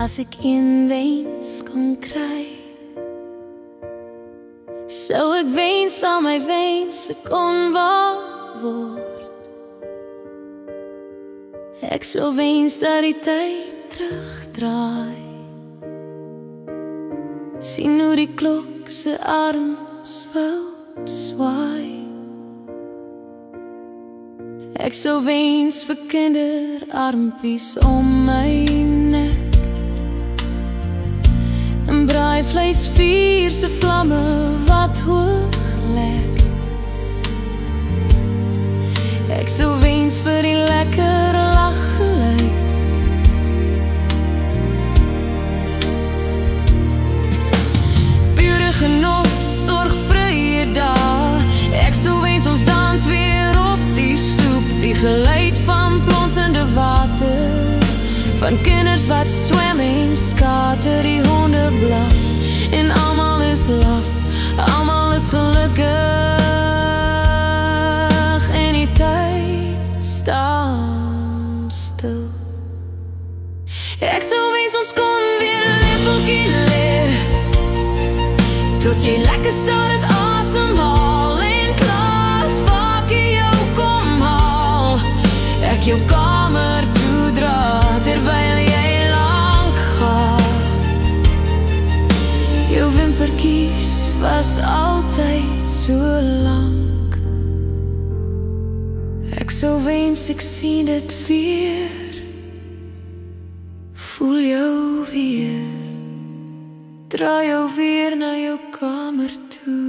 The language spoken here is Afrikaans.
As ek een wens kon kry, sou ek wens al my wense kon waar word. Ek sou wens dat die tyd terugdraai, sien hoe die klok se arms wil swaai. Ek sou wens vir kinderarmpies om my nek, en braaivleisvuur se vlamme wat hoog lek. Ek sou wens vir die lekker laggeluid, pure genot, sorgvrye dae. Ek sou wens ons dans weer op die stoep, die geluid van plonsende water, van kinders wat swem en skater, die honde blaf en almal is laf, almal is gelukkig en die tyd staan stil. Ek sou wens ons kon weer 'n lepeltjie leer, tot jy lekker staar het asemhaal en klas vakkie jou kom haal. Ek jou kamer toe dra terwyl jy lank gaan. Jou wimpertjies was altyd so lank. Ek sou wens ek sien dit weer, voel jou weer, dra jou weer na jou kamer toe.